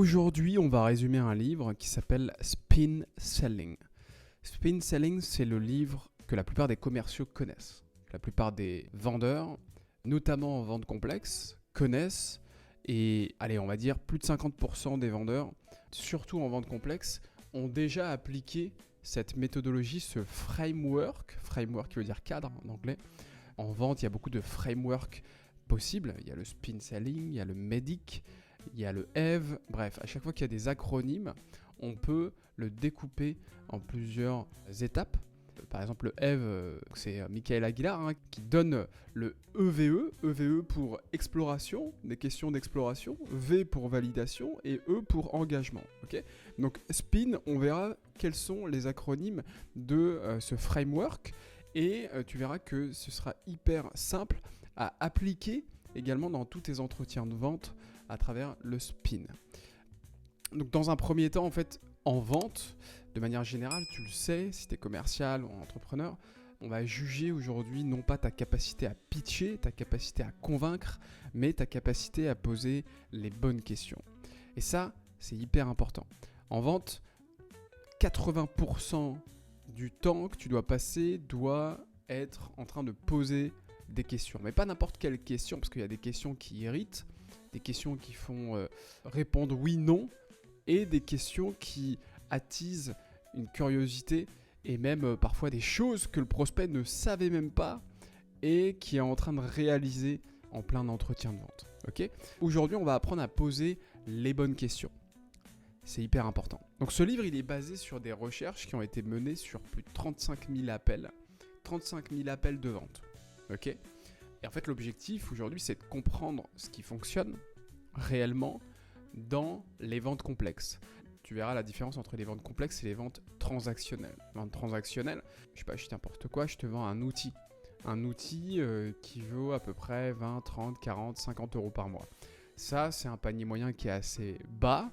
Aujourd'hui, on va résumer un livre qui s'appelle Spin Selling. Spin Selling, c'est le livre que la plupart des commerciaux connaissent. La plupart des vendeurs, notamment en vente complexe, connaissent. Et allez, on va dire plus de 50% des vendeurs, surtout en vente complexe, ont déjà appliqué cette méthodologie, ce framework qui veut dire cadre en anglais. En vente, il y a beaucoup de frameworks possibles. Il y a le Spin Selling, il y a le MEDDIC, il y a le EVE. Bref, à chaque fois qu'il y a des acronymes, on peut le découper en plusieurs étapes. Par exemple, le EVE, c'est Michael Aguilar qui donne le EVE. EVE pour exploration, des questions d'exploration. V pour validation et E pour engagement. Okay, donc Spin, on verra quels sont les acronymes de ce framework. Et tu verras que ce sera hyper simple à appliquer également dans tous tes entretiens de vente à travers le spin. Donc dans un premier temps, en fait, en vente, de manière générale, tu le sais, si tu es commercial ou entrepreneur, on va juger aujourd'hui non pas ta capacité à pitcher, ta capacité à convaincre, mais ta capacité à poser les bonnes questions. Et ça, c'est hyper important. En vente, 80% du temps que tu dois passer doit être en train de poser des questions. Mais pas n'importe quelle question, parce qu'il y a des questions qui irritent, des questions qui font répondre oui, non, et des questions qui attisent une curiosité et même parfois des choses que le prospect ne savait même pas et qui est en train de réaliser en plein entretien de vente. Okay, aujourd'hui, on va apprendre à poser les bonnes questions. C'est hyper important. Donc ce livre, il est basé sur des recherches qui ont été menées sur plus de 35 000 appels. 35 000 appels de vente. Ok ? Et en fait, l'objectif aujourd'hui, c'est de comprendre ce qui fonctionne réellement dans les ventes complexes. Tu verras la différence entre les ventes complexes et les ventes transactionnelles. Vente transactionnelle, je sais pas, je dis n'importe quoi, je te vends un outil. Un outil qui vaut à peu près 20, 30, 40, 50 euros par mois. Ça, c'est un panier moyen qui est assez bas.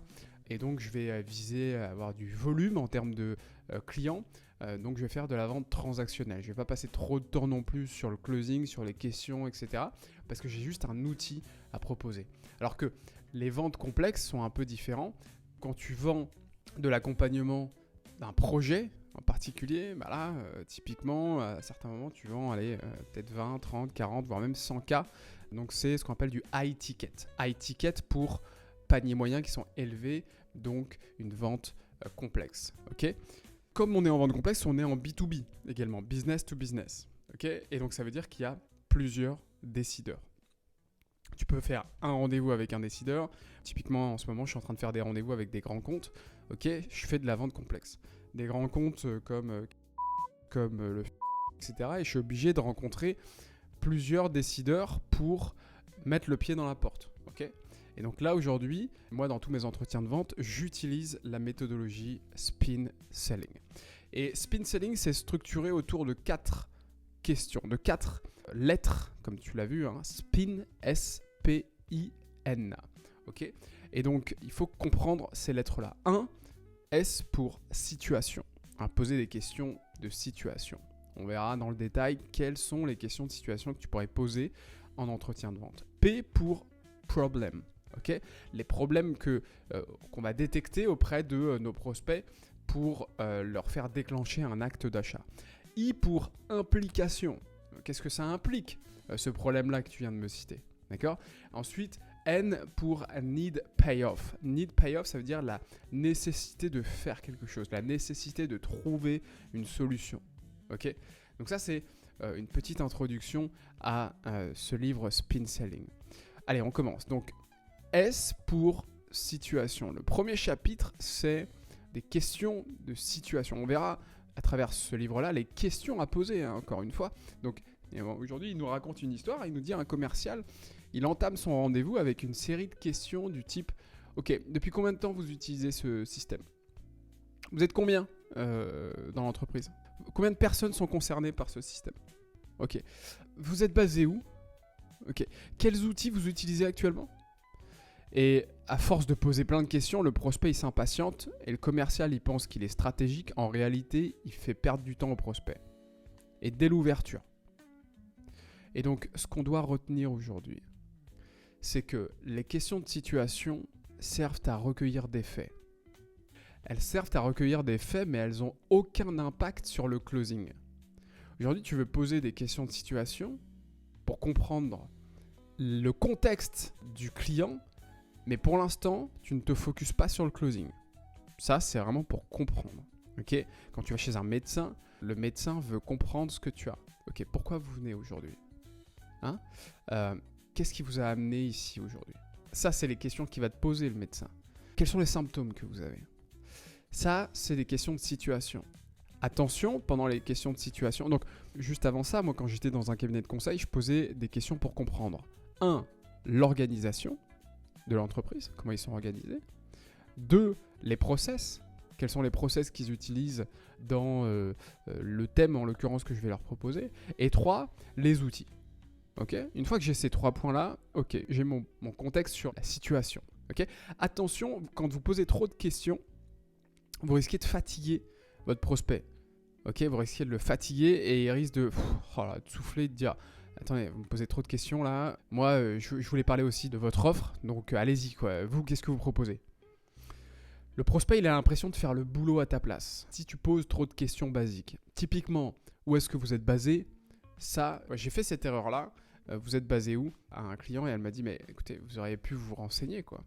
Et donc, je vais viser à avoir du volume en termes de clients. Donc, je vais faire de la vente transactionnelle. Je ne vais pas passer trop de temps non plus sur le closing, sur les questions, etc. Parce que j'ai juste un outil à proposer. Alors que les ventes complexes sont un peu différents. Quand tu vends de l'accompagnement d'un projet en particulier, bah là, typiquement, à certains moments, tu vends peut-être 20, 30, 40, voire même 100K. Donc, c'est ce qu'on appelle du high ticket. High ticket pour paniers moyens qui sont élevés, donc une vente complexe. Okay, comme on est en vente complexe, on est en B2B également, business to business. Okay, et donc ça veut dire qu'il y a plusieurs décideurs. Tu peux faire un rendez-vous avec un décideur. Typiquement, en ce moment, je suis en train de faire des rendez-vous avec des grands comptes. Okay, je fais de la vente complexe. Des grands comptes comme le etc. Et je suis obligé de rencontrer plusieurs décideurs pour mettre le pied dans la porte. Okay, et donc là, aujourd'hui, moi, dans tous mes entretiens de vente, j'utilise la méthodologie Spin Selling. Et Spin Selling, c'est structuré autour de 4 questions, de 4 lettres, comme tu l'as vu, Spin, S-P-I-N. Okay, et donc, il faut comprendre ces lettres-là. 1, S pour situation. Poser des questions de situation. On verra dans le détail quelles sont les questions de situation que tu pourrais poser en entretien de vente. P pour problème. Okay, les problèmes qu'on va détecter auprès de nos prospects pour leur faire déclencher un acte d'achat. I pour implication. Qu'est-ce que ça implique, ce problème-là que tu viens de me citer? D'accord? Ensuite, N pour need payoff. Need payoff, ça veut dire la nécessité de faire quelque chose, la nécessité de trouver une solution. Okay, donc ça, c'est une petite introduction à ce livre Spin Selling. Allez, on commence. Donc, S pour situation. Le premier chapitre, c'est des questions de situation. On verra à travers ce livre-là les questions à poser, encore une fois. Donc, aujourd'hui, il nous raconte une histoire. Il nous dit un commercial, il entame son rendez-vous avec une série de questions du type « Ok, depuis combien de temps vous utilisez ce système? Vous êtes combien dans l'entreprise? Combien de personnes sont concernées par ce système? Ok. Vous êtes basé où? Ok. Quels outils vous utilisez actuellement? » Et à force de poser plein de questions, le prospect il s'impatiente et le commercial il pense qu'il est stratégique. En réalité, il fait perdre du temps au prospect. Et dès l'ouverture. Et donc, ce qu'on doit retenir aujourd'hui, c'est que les questions de situation servent à recueillir des faits. Elles servent à recueillir des faits, mais elles n'ont aucun impact sur le closing. Aujourd'hui, tu veux poser des questions de situation pour comprendre le contexte du client, mais pour l'instant, tu ne te focuses pas sur le closing. Ça, c'est vraiment pour comprendre. Okay ? Quand tu vas chez un médecin, le médecin veut comprendre ce que tu as. Ok, pourquoi vous venez aujourd'hui ? Qu'est-ce qui vous a amené ici aujourd'hui ? Ça, c'est les questions qu'il va te poser, le médecin. Quels sont les symptômes que vous avez ? Ça, c'est des questions de situation. Attention, pendant les questions de situation, donc juste avant ça, moi quand j'étais dans un cabinet de conseil, je posais des questions pour comprendre 1. L'organisation de l'entreprise, comment ils sont organisés. 2. Les process, quels sont les process qu'ils utilisent dans le thème en l'occurrence que je vais leur proposer. Et 3. Les outils. Okay ? Une fois que j'ai ces 3 points-là, ok, j'ai mon contexte sur la situation. Okay ? Attention, quand vous posez trop de questions, vous risquez de fatiguer votre prospect. Ok, vous risquez de le fatiguer et il risque de souffler, de dire « Attendez, vous me posez trop de questions là. Moi, je voulais parler aussi de votre offre, donc allez-y, quoi. Vous, qu'est-ce que vous proposez ?» Le prospect, il a l'impression de faire le boulot à ta place. Si tu poses trop de questions basiques, typiquement, où est-ce que vous êtes basé ? Ça, j'ai fait cette erreur-là. Vous êtes basé où ? À un client et elle m'a dit « Mais écoutez, vous auriez pu vous renseigner, quoi. »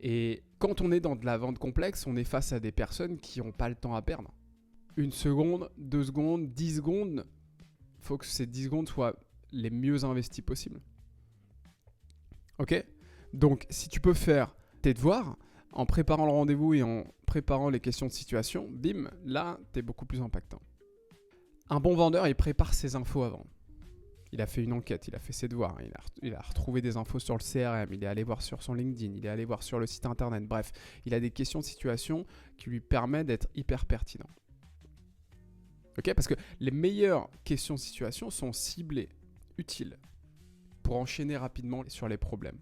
Et quand on est dans de la vente complexe, on est face à des personnes qui n'ont pas le temps à perdre. 1 seconde, 2 secondes, 10 secondes, il faut que ces 10 secondes soient les mieux investies possibles. Ok ? Donc, si tu peux faire tes devoirs, en préparant le rendez-vous et en préparant les questions de situation, bim, là, tu es beaucoup plus impactant. Un bon vendeur, il prépare ses infos avant. Il a fait une enquête, il a fait ses devoirs, il a retrouvé des infos sur le CRM, il est allé voir sur son LinkedIn, il est allé voir sur le site internet. Bref, il a des questions de situation qui lui permettent d'être hyper pertinent. Ok ? Parce que les meilleures questions de situation sont ciblées, utiles, pour enchaîner rapidement sur les problèmes.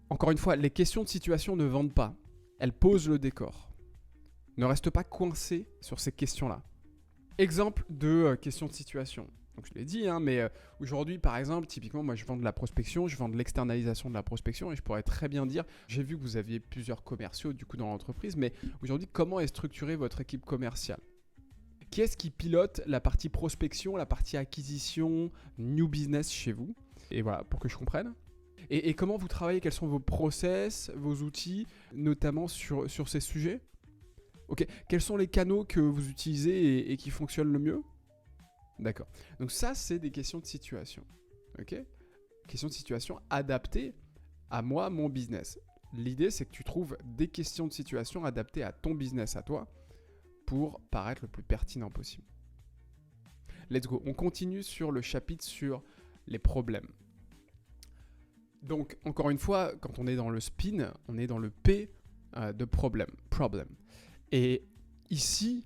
Encore une fois, les questions de situation ne vendent pas, elles posent le décor. Ne reste pas coincé sur ces questions-là. Exemple de questions de situation. Donc je l'ai dit, mais aujourd'hui, par exemple, typiquement, moi je vends de la prospection, je vends de l'externalisation de la prospection et je pourrais très bien dire, j'ai vu que vous aviez plusieurs commerciaux du coup dans l'entreprise, mais aujourd'hui, comment est structurée votre équipe commerciale ? Qui est-ce qui pilote la partie prospection, la partie acquisition, new business chez vous ? Et voilà, pour que je comprenne. Et comment vous travaillez ? Quels sont vos process, vos outils, notamment sur ces sujets ? Ok, quels sont les canaux que vous utilisez et qui fonctionnent le mieux ? D'accord. Donc ça, c'est des questions de situation. Ok ? Questions de situation adaptées à moi, mon business. L'idée, c'est que tu trouves des questions de situation adaptées à ton business, à toi, pour paraître le plus pertinent possible. Let's go. On continue sur le chapitre sur les problèmes. Donc, encore une fois, quand on est dans le spin, on est dans le P de problème. Problem. Et ici,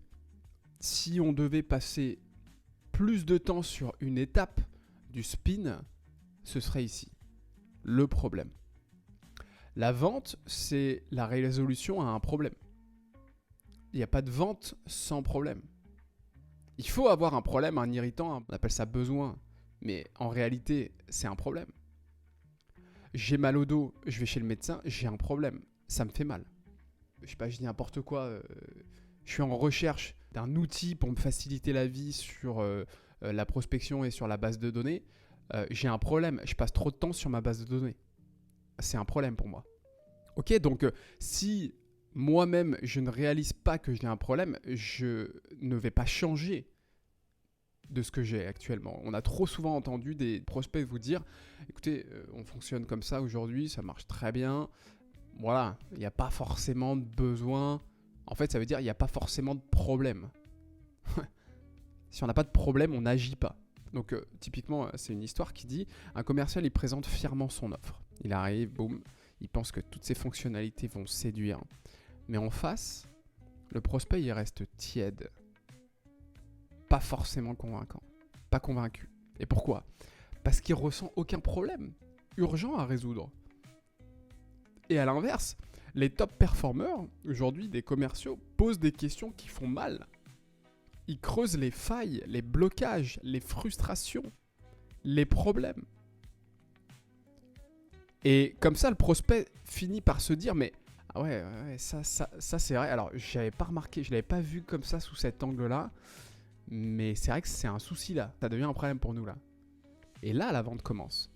si on devait passer plus de temps sur une étape du spin, ce serait ici, le problème. La vente, c'est la résolution à un problème. Il n'y a pas de vente sans problème. Il faut avoir un problème, un irritant, on appelle ça besoin, mais en réalité, c'est un problème. J'ai mal au dos, je vais chez le médecin, j'ai un problème, ça me fait mal. Je sais pas, je dis n'importe quoi, je suis en recherche d'un outil pour me faciliter la vie sur la prospection et sur la base de données. J'ai un problème, je passe trop de temps sur ma base de données. C'est un problème pour moi. Ok, donc si moi-même je ne réalise pas que j'ai un problème, je ne vais pas changer de ce que j'ai actuellement. On a trop souvent entendu des prospects vous dire « Écoutez, on fonctionne comme ça aujourd'hui, ça marche très bien. Voilà, il n'y a pas forcément de besoin. » En fait, ça veut dire qu'il n'y a pas forcément de problème. Si on n'a pas de problème, on n'agit pas. Donc, typiquement, c'est une histoire qui dit « Un commercial, il présente fièrement son offre. Il arrive, boum, il pense que toutes ses fonctionnalités vont séduire. Mais en face, le prospect, il reste tiède. Pas forcément convaincant. Pas convaincu. Et pourquoi ? Parce qu'il ressent aucun problème urgent à résoudre. Et à l'inverse, les top performers, aujourd'hui des commerciaux, posent des questions qui font mal. Ils creusent les failles, les blocages, les frustrations, les problèmes. Et comme ça, le prospect finit par se dire, mais ah ouais, ça c'est vrai. Alors, j'avais pas remarqué, je l'avais pas vu comme ça sous cet angle-là, mais c'est vrai que c'est un souci là. Ça devient un problème pour nous là. Et là, la vente commence.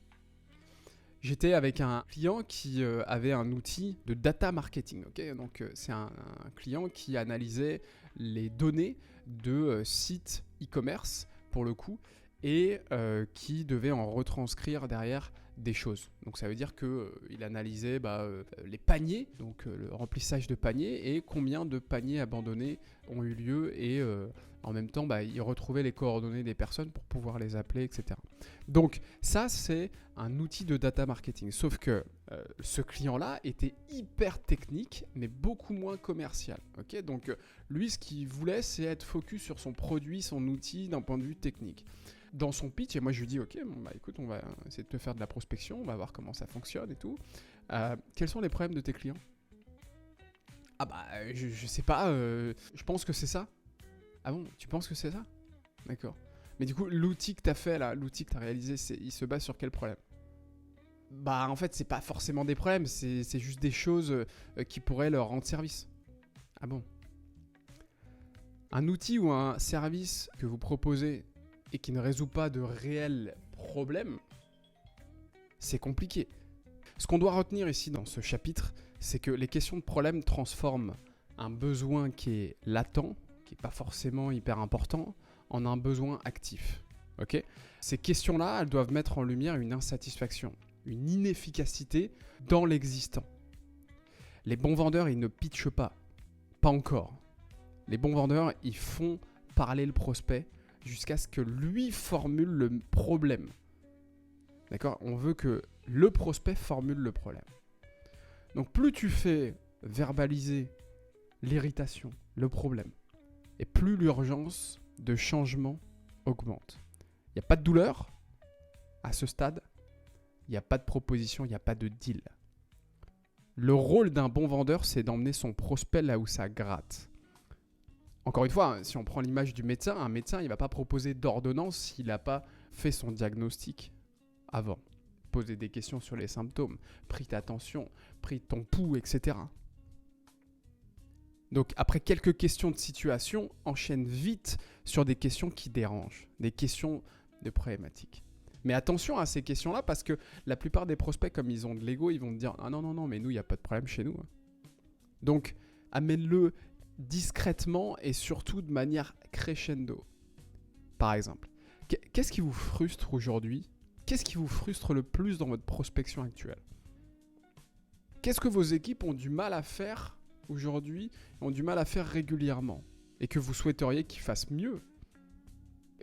J'étais avec un client qui avait un outil de data marketing. Okay, donc, c'est un client qui analysait les données de sites e-commerce, pour le coup, et qui devait en retranscrire derrière des choses. Donc, ça veut dire qu'il analysait les paniers, donc le remplissage de paniers, et combien de paniers abandonnés ont eu lieu, et en même temps, il retrouvait les coordonnées des personnes pour pouvoir les appeler, etc. Donc ça, c'est un outil de data marketing. Sauf que ce client-là était hyper technique, mais beaucoup moins commercial. Okay, donc lui, ce qu'il voulait, c'est être focus sur son produit, son outil d'un point de vue technique. Dans son pitch, et moi je lui dis, ok, écoute, on va essayer de te faire de la prospection, on va voir comment ça fonctionne et tout. Quels sont les problèmes de tes clients? Je sais pas, je pense que c'est ça. Ah bon, tu penses que c'est ça? D'accord. Mais du coup, l'outil que tu as fait là, l'outil que tu as réalisé, il se base sur quel problème? En fait, c'est pas forcément des problèmes, c'est juste des choses qui pourraient leur rendre service. Ah bon? Un outil ou un service que vous proposez et qui ne résout pas de réels problèmes, c'est compliqué. Ce qu'on doit retenir ici dans ce chapitre, c'est que les questions de problème transforment un besoin qui est latent, qui n'est pas forcément hyper important, en un besoin actif. Okay, ces questions-là, elles doivent mettre en lumière une insatisfaction, une inefficacité dans l'existant. Les bons vendeurs, ils ne pitchent pas. Pas encore. Les bons vendeurs, ils font parler le prospect jusqu'à ce que lui formule le problème. D'accord? On veut que le prospect formule le problème. Donc plus tu fais verbaliser l'irritation, le problème, et plus l'urgence de changement augmente. Il n'y a pas de douleur à ce stade, il n'y a pas de proposition, il n'y a pas de deal. Le rôle d'un bon vendeur, c'est d'emmener son prospect là où ça gratte. Encore une fois, si on prend l'image du médecin, un médecin, il ne va pas proposer d'ordonnance s'il n'a pas fait son diagnostic avant. Poser des questions sur les symptômes, pris ta tension, pris ton pouls, etc. Donc après quelques questions de situation, enchaîne vite sur des questions qui dérangent, des questions de problématiques. Mais attention à ces questions-là parce que la plupart des prospects, comme ils ont de l'ego, ils vont te dire « Ah non, mais nous, il n'y a pas de problème chez nous. » Donc amène-le discrètement et surtout de manière crescendo. Par exemple, qu'est-ce qui vous frustre aujourd'hui? Qu'est-ce qui vous frustre le plus dans votre prospection actuelle? Qu'est-ce que vos équipes ont du mal à faire aujourd'hui, ont du mal à faire régulièrement et que vous souhaiteriez qu'ils fassent mieux?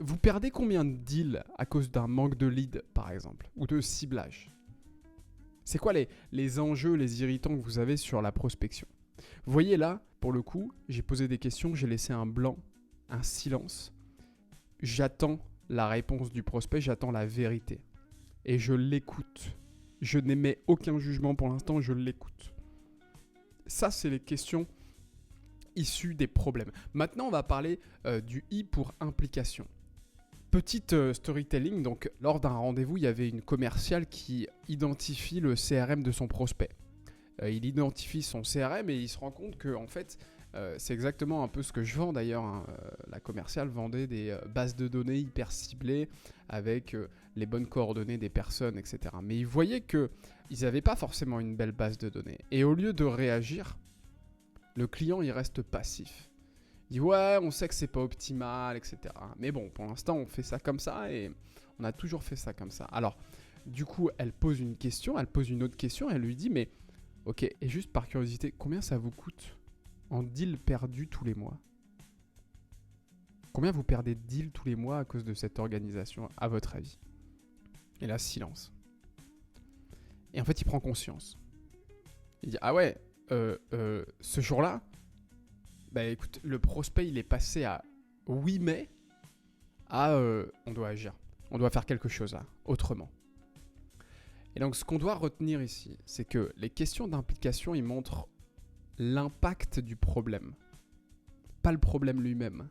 Vous perdez combien de deals à cause d'un manque de lead, par exemple, ou de ciblage? C'est quoi les enjeux, les irritants que vous avez sur la prospection? Vous voyez là, pour le coup, j'ai posé des questions, j'ai laissé un blanc, un silence. J'attends la réponse du prospect, j'attends la vérité. Et je l'écoute. Je n'émets aucun jugement pour l'instant, je l'écoute. Ça, c'est les questions issues des problèmes. Maintenant, on va parler du I pour implication. Petite storytelling, donc lors d'un rendez-vous, il y avait une commerciale qui identifie le CRM de son prospect. Il identifie son CRM et il se rend compte que en fait, c'est exactement un peu ce que je vends d'ailleurs. La commerciale vendait des bases de données hyper ciblées avec les bonnes coordonnées des personnes, etc. Mais il voyait qu'ils n'avaient pas forcément une belle base de données. Et au lieu de réagir, le client il reste passif. Il dit ouais, on sait que c'est pas optimal, etc. Mais bon, pour l'instant, on fait ça comme ça et on a toujours fait ça comme ça. Alors, du coup, elle pose une question, elle pose une autre question, elle lui dit mais ok, et juste par curiosité, combien ça vous coûte en deal perdu tous les mois? Combien vous perdez de deals tous les mois à cause de cette organisation, à votre avis? Et là, silence. Et en fait, il prend conscience. Il dit ah ouais, ce jour-là, écoute, le prospect, il est passé à oui mais à on doit agir. On doit faire quelque chose là, autrement. Et donc, ce qu'on doit retenir ici, c'est que les questions d'implication, ils montrent l'impact du problème, pas le problème lui-même.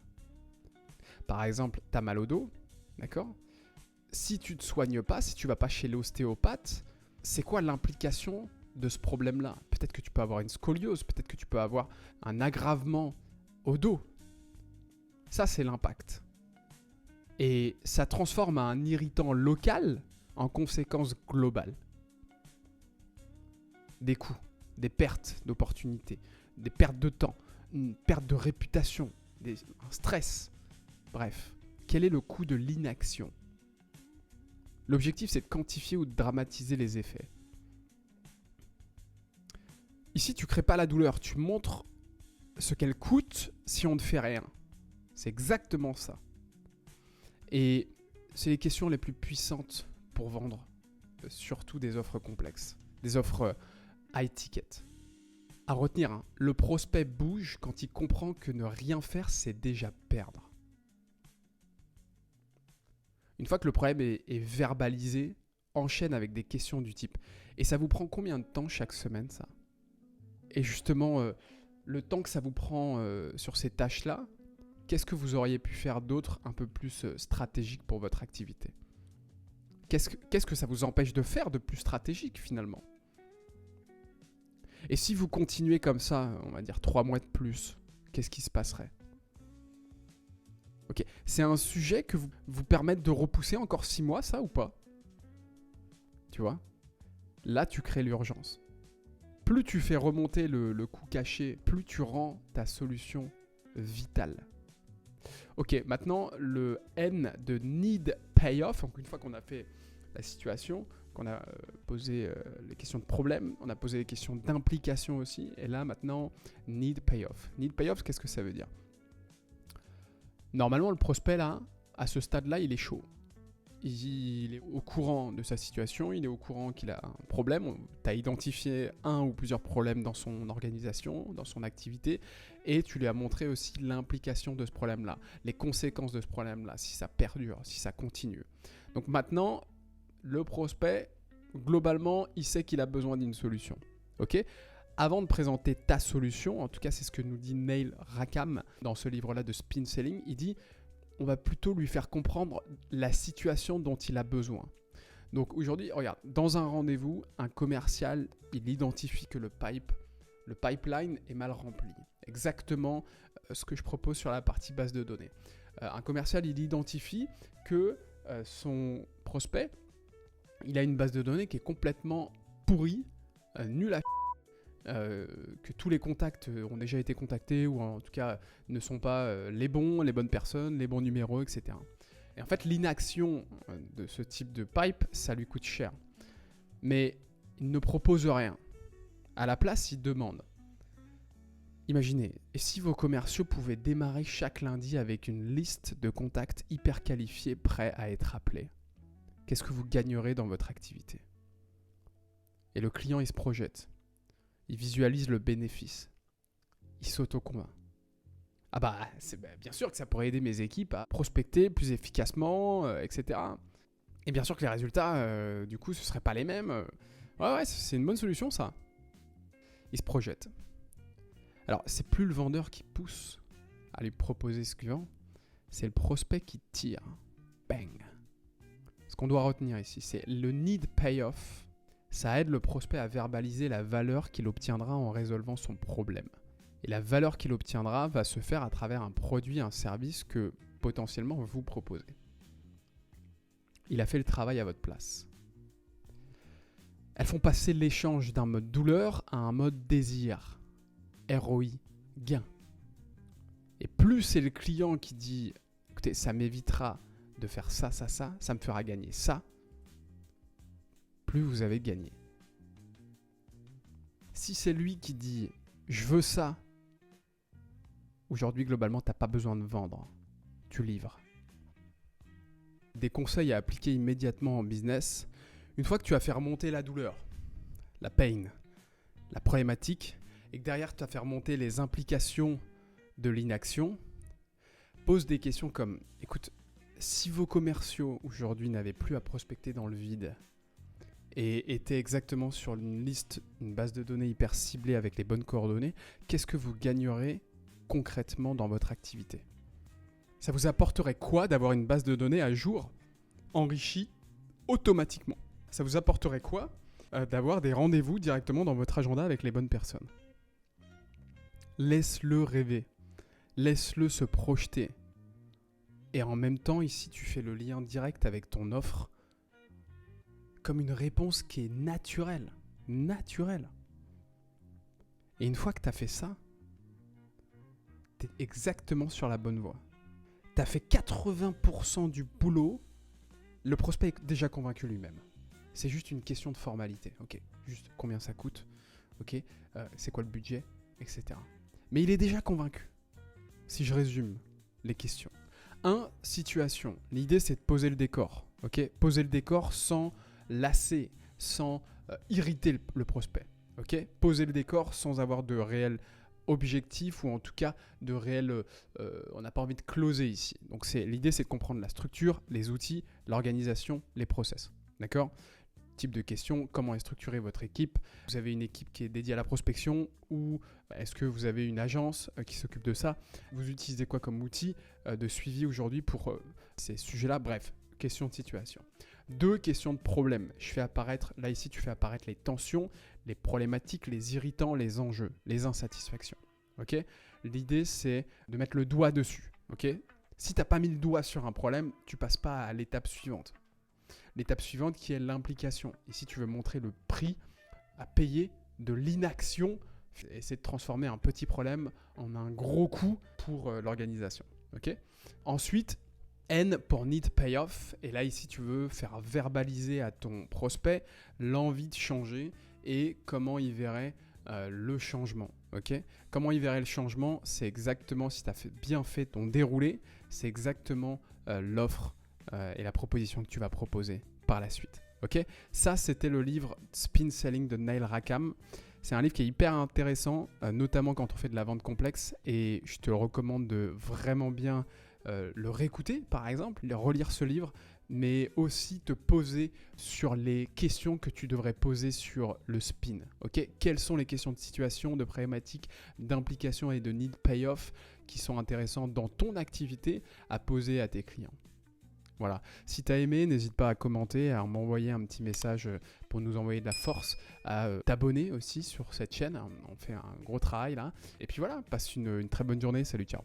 Par exemple, tu as mal au dos, d'accord? Si tu ne te soignes pas, si tu ne vas pas chez l'ostéopathe, c'est quoi l'implication de ce problème-là? Peut-être que tu peux avoir une scoliose, peut-être que tu peux avoir un aggravement au dos. Ça, c'est l'impact. Et ça transforme un irritant local en conséquence globale. Des coûts, des pertes d'opportunités, des pertes de temps, une perte de réputation, un stress. Bref, quel est le coût de l'inaction? L'objectif, c'est de quantifier ou de dramatiser les effets. Ici, tu ne crées pas la douleur, tu montres ce qu'elle coûte si on ne fait rien. C'est exactement ça. Et c'est les questions les plus puissantes pour vendre, surtout des offres complexes, des offres high ticket. À retenir, hein, le prospect bouge quand il comprend que ne rien faire, c'est déjà perdre. Une fois que le problème est verbalisé, enchaîne avec des questions du type « Et ça vous prend combien de temps chaque semaine, ça ?» Et justement, le temps que ça vous prend sur ces tâches-là, qu'est-ce que vous auriez pu faire d'autre un peu plus stratégique pour votre activité? Qu'est-ce que ça vous empêche de faire de plus stratégique finalement? Et si vous continuez comme ça, on va dire 3 mois de plus, qu'est-ce qui se passerait? Ok, c'est un sujet que vous permette de repousser encore 6 mois, ça ou pas? Tu vois? Là, tu crées l'urgence. Plus tu fais remonter le coût caché, plus tu rends ta solution vitale. Ok, maintenant, le N de Need Payoff, donc une fois qu'on a fait la situation, qu'on a posé les questions de problème, on a posé les questions d'implication aussi, et là, maintenant, Need Payoff. Need Payoff, qu'est-ce que ça veut dire? Normalement, le prospect, là, à ce stade-là, il est chaud. Il est au courant de sa situation, il est au courant qu'il a un problème. Tu as identifié un ou plusieurs problèmes dans son organisation, dans son activité, et tu lui as montré aussi l'implication de ce problème-là, les conséquences de ce problème-là, si ça perdure, si ça continue. Donc maintenant, le prospect, globalement, il sait qu'il a besoin d'une solution. Ok ? Avant de présenter ta solution, en tout cas c'est ce que nous dit Neil Rackham dans ce livre-là de Spin Selling, il dit on va plutôt lui faire comprendre la situation dont il a besoin. Donc aujourd'hui, regarde, dans un rendez-vous, un commercial, il identifie que le pipeline est mal rempli. Exactement ce que je propose sur la partie base de données. Un commercial, il identifie que son prospect, il a une base de données qui est complètement pourrie, nulle à que tous les contacts ont déjà été contactés ou en tout cas ne sont pas les bonnes personnes, les bons numéros, etc. Et en fait, l'inaction de ce type de pipe, ça lui coûte cher. Mais il ne propose rien. À la place, il demande. Imaginez, et si vos commerciaux pouvaient démarrer chaque lundi avec une liste de contacts hyper qualifiés prêts à être appelés? Qu'est-ce que vous gagnerez dans votre activité? Et le client, il se projette. Il visualise le bénéfice. Il s'auto-convainc. Ah bien sûr que ça pourrait aider mes équipes à prospecter plus efficacement, etc. Et bien sûr que les résultats, du coup, ce ne seraient pas les mêmes. Ouais, c'est une bonne solution, ça. Il se projette. Alors, c'est plus le vendeur qui pousse à lui proposer ce qu'il vend, c'est le prospect qui tire. Bang. Ce qu'on doit retenir ici, c'est le need payoff. Ça aide le prospect à verbaliser la valeur qu'il obtiendra en résolvant son problème. Et la valeur qu'il obtiendra va se faire à travers un produit, un service que potentiellement vous proposez. Il a fait le travail à votre place. Elles font passer l'échange d'un mode douleur à un mode désir. ROI, gain. Et plus c'est le client qui dit « Écoutez, ça m'évitera de faire ça, ça me fera gagner ça », plus vous avez gagné. Si c'est lui qui dit « Je veux ça », aujourd'hui, globalement, tu n'as pas besoin de vendre. Tu livres. Des conseils à appliquer immédiatement en business. Une fois que tu as fait remonter la douleur, la pain, la problématique, et que derrière, tu as fait remonter les implications de l'inaction, pose des questions comme « Écoute, si vos commerciaux aujourd'hui n'avaient plus à prospecter dans le vide et étaient exactement sur une liste, une base de données hyper ciblée avec les bonnes coordonnées, qu'est-ce que vous gagnerez concrètement dans votre activité ? Ça vous apporterait quoi d'avoir une base de données à jour, enrichie automatiquement ? Ça vous apporterait quoi ? d'avoir des rendez-vous directement dans votre agenda avec les bonnes personnes. Laisse-le rêver. Laisse-le se projeter. Et en même temps, ici, tu fais le lien direct avec ton offre comme une réponse qui est naturelle. Naturelle. Et une fois que tu as fait ça, tu es exactement sur la bonne voie. Tu as fait 80% du boulot. Le prospect est déjà convaincu lui-même. C'est juste une question de formalité. Ok, juste combien ça coûte. Ok, c'est quoi le budget, etc. Mais il est déjà convaincu. Si je résume les questions. 1. Situation. L'idée, c'est de poser le décor. Ok, poser le décor sans lasser, sans irriter le prospect. Ok, poser le décor sans avoir de réel objectif ou en tout cas de réel... on n'a pas envie de closer ici. Donc l'idée, c'est de comprendre la structure, les outils, l'organisation, les process. D'accord ? Type de question, comment est structurée votre équipe ? Vous avez une équipe qui est dédiée à la prospection ou est-ce que vous avez une agence qui s'occupe de ça ? Vous utilisez quoi comme outil de suivi aujourd'hui pour ces sujets-là ? Bref, question de situation. 2, questions de problème. Là ici, tu fais apparaître les tensions, les problématiques, les irritants, les enjeux, les insatisfactions. Ok ? L'idée, c'est de mettre le doigt dessus. Ok ? Si tu n'as pas mis le doigt sur un problème, tu passes pas à l'étape suivante. L'étape suivante qui est l'implication. Ici, tu veux montrer le prix à payer de l'inaction. Essayer de transformer un petit problème en un gros coût pour l'organisation. Okay ? Ensuite, N pour Need Payoff. Et là, ici, tu veux faire verbaliser à ton prospect l'envie de changer et comment il verrait le changement. Okay ? Comment il verrait le changement ? C'est exactement, si tu as bien fait ton déroulé, c'est exactement l'offre et la proposition que tu vas proposer par la suite. Okay ? Ça, c'était le livre Spin Selling de Neil Rackham. C'est un livre qui est hyper intéressant, notamment quand on fait de la vente complexe. Et je te recommande de vraiment bien le réécouter, par exemple, relire ce livre, mais aussi te poser sur les questions que tu devrais poser sur le spin. Okay ? Quelles sont les questions de situation, de problématique, d'implication et de need payoff qui sont intéressantes dans ton activité à poser à tes clients ? Voilà. Si tu as aimé, n'hésite pas à commenter, à m'envoyer un petit message pour nous envoyer de la force, à t'abonner aussi sur cette chaîne. On fait un gros travail là. Et puis voilà, passe une très bonne journée. Salut, ciao.